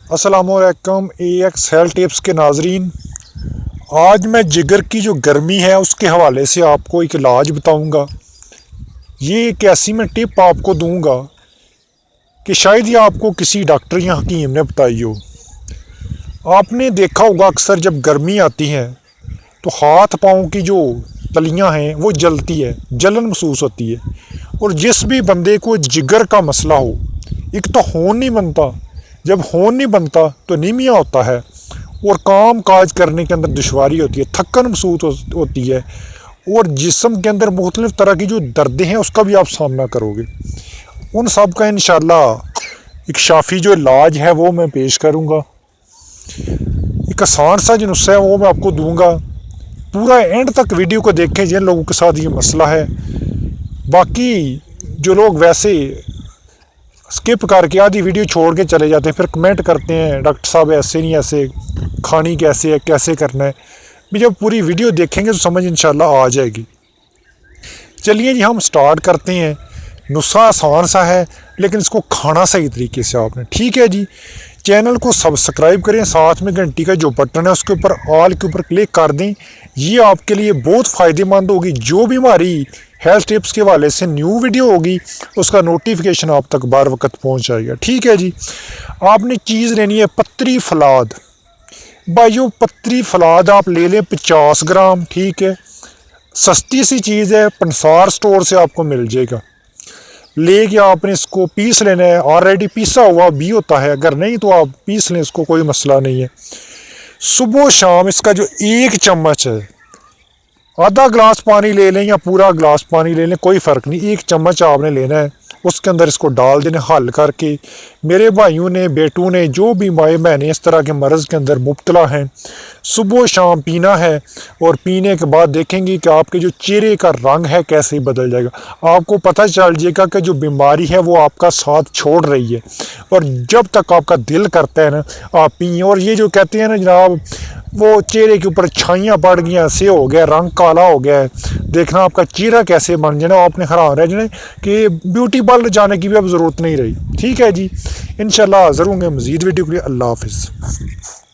अस्सलामुअलैकुम AX health tips के नाजरीन। आज मैं जिगर की जो गर्मी है उसके हवाले से आपको एक इलाज बताऊंगा। ये एक ऐसी मैं टिप आपको दूंगा कि शायद ये आपको किसी डॉक्टर या हकीम ने बताई हो। आपने देखा होगा अक्सर जब गर्मी आती है तो हाथ पाँव की जो तलियां हैं वो जलती है, जलन महसूस होती है। और जिस भी बंदे को जिगर का मसला हो, एक तो खून नहीं बनता, जब खून नहीं बनता तो नीमिया होता है और काम काज करने के अंदर दुश्वारी होती है, थकन महसूस होती है और जिस्म के अंदर मुख्तलिफ़ तरह की जो दर्दें हैं उसका भी आप सामना करोगे। उन सब का इंशाल्लाह एक शाफ़ी जो इलाज है वो मैं पेश करूँगा। एक आसान सा जो नुस्खा है वो मैं आपको दूंगा। पूरा एंड तक वीडियो को देखें जिन लोगों के साथ ये मसला है। बाकी जो लोग वैसे स्किप करके आधी वीडियो छोड़ के चले जाते हैं, फिर कमेंट करते हैं डॉक्टर साहब ऐसे नहीं, ऐसे खानी कैसे है, कैसे करना है। भी जब पूरी वीडियो देखेंगे तो समझ इंशाल्लाह आ जाएगी। चलिए जी, हम स्टार्ट करते हैं। नुस्खा आसान सा है लेकिन इसको खाना सही तरीके से आपने, ठीक है जी। चैनल को सब्सक्राइब करें, साथ में घंटी का जो बटन है उसके ऊपर ऑल के ऊपर क्लिक कर दें। ये आपके लिए बहुत फ़ायदेमंद होगी। जो भी हमारी हेल्थ टिप्स के हवाले से न्यू वीडियो होगी उसका नोटिफिकेशन आप तक बार वक्त पहुंच जाएगा, ठीक है जी। आपने चीज़ लेनी है पत्री फलाद। भाइयों, पत्री फलाद आप ले लें 50 ग्राम, ठीक है। सस्ती सी चीज़ है, पंसार स्टोर से आपको मिल जाएगा। लेके आपने इसको पीस लेना है। ऑलरेडी पीसा हुआ भी होता है, अगर नहीं तो आप पीस लें, इसको कोई मसला नहीं है। सुबह शाम इसका जो 1 चम्मच है, आधा गिलास पानी ले लें या पूरा गिलास पानी ले लें, कोई फ़र्क नहीं, 1 चम्मच आपने लेना है। उसके अंदर इसको डाल देना हल करके। मेरे भाइयों ने, बेटों ने, जो भी माए बहनें इस तरह के मर्ज़ के अंदर मुब्तला हैं, सुबह शाम पीना है। और पीने के बाद देखेंगे कि आपके जो चेहरे का रंग है कैसे बदल जाएगा। आपको पता चल जाएगा कि जो बीमारी है वो आपका साथ छोड़ रही है। और जब तक आपका दिल करता है ना, आप पिए। और ये जो कहते हैं ना जनाब, वो चेहरे के ऊपर छाइयाँ पड़ गई, ऐसे हो गया, रंग काला हो गया है, देखना आपका चेहरा कैसे बन जाना, आपने हैरान रह जाना कि ब्यूटी पार्लर जाने की भी अब ज़रूरत नहीं रही, ठीक है जी। इंशाल्लाह ज़रूर मज़ीद वीडियो के लिए। अल्लाह हाफ़िज़।